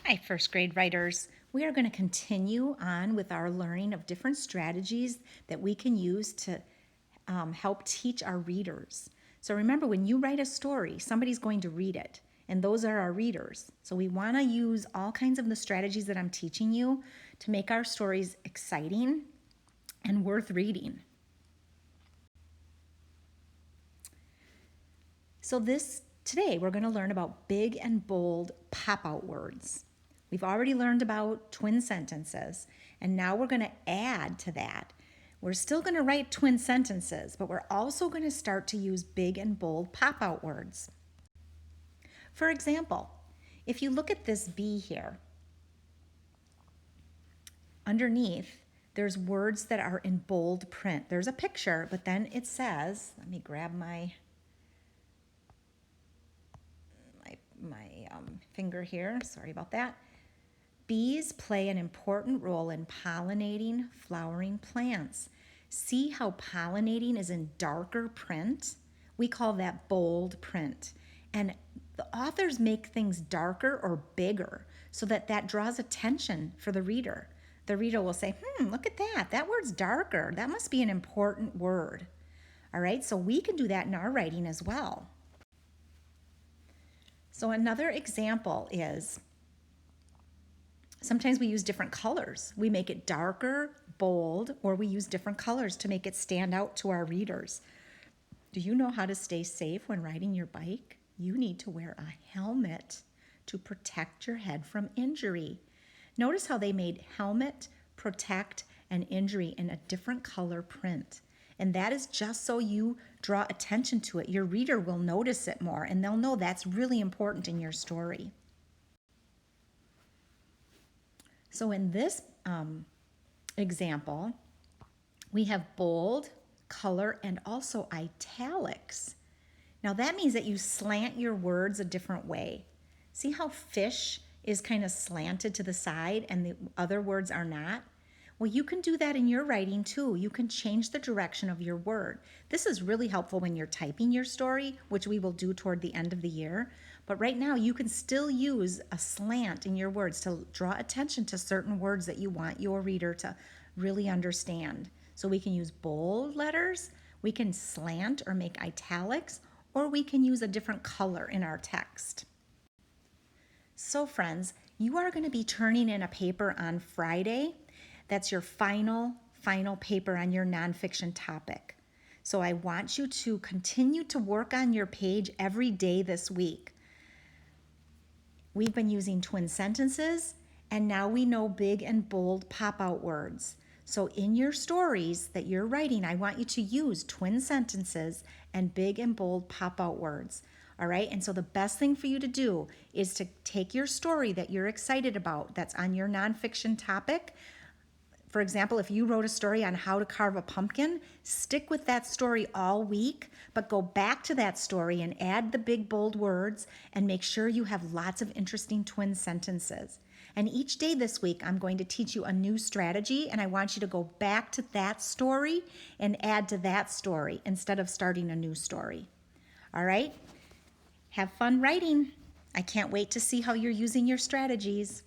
Hi, first grade writers. We are going to continue on with our learning of different strategies that we can use to help teach our readers. So remember, when you write a story, somebody's going to read it, and those are our readers. So we want to use all kinds of the strategies that I'm teaching you to make our stories exciting and worth reading. So today we're going to learn about big and bold pop-out words. We've already learned about twin sentences, and now we're going to add to that. We're still going to write twin sentences, but we're also going to start to use big and bold pop-out words. For example, if you look at this B here, underneath, there's words that are in bold print. There's a picture, but then it says, let me grab my finger here, sorry about that. Bees play an important role in pollinating flowering plants. See how pollinating is in darker print? We call that bold print. And the authors make things darker or bigger so that draws attention for the reader. The reader will say, look at that. That word's darker. That must be an important word. All right, so we can do that in our writing as well. So another example is sometimes we use different colors. We make it darker, bold, or we use different colors to make it stand out to our readers. Do you know how to stay safe when riding your bike? You need to wear a helmet to protect your head from injury. Notice how they made helmet, protect, and injury in a different color print. And that is just so you draw attention to it. Your reader will notice it more, and they'll know that's really important in your story. So in this example, we have bold, color, and also italics. Now that means that you slant your words a different way. See how fish is kind of slanted to the side and the other words are not? Well, you can do that in your writing too. You can change the direction of your word. This is really helpful when you're typing your story, which we will do toward the end of the year. But right now, you can still use a slant in your words to draw attention to certain words that you want your reader to really understand. So we can use bold letters, we can slant or make italics, or we can use a different color in our text. So friends, you are going to be turning in a paper on Friday. That's your final paper on your nonfiction topic. So I want you to continue to work on your page every day this week. We've been using twin sentences, and now we know big and bold pop-out words. So in your stories that you're writing, I want you to use twin sentences and big and bold pop-out words. All right, and so the best thing for you to do is to take your story that you're excited about, that's on your nonfiction topic. For example, if you wrote a story on how to carve a pumpkin, stick with that story all week, but go back to that story and add the big bold words and make sure you have lots of interesting twin sentences. And each day this week, I'm going to teach you a new strategy, and I want you to go back to that story and add to that story instead of starting a new story. All right? Have fun writing. I can't wait to see how you're using your strategies.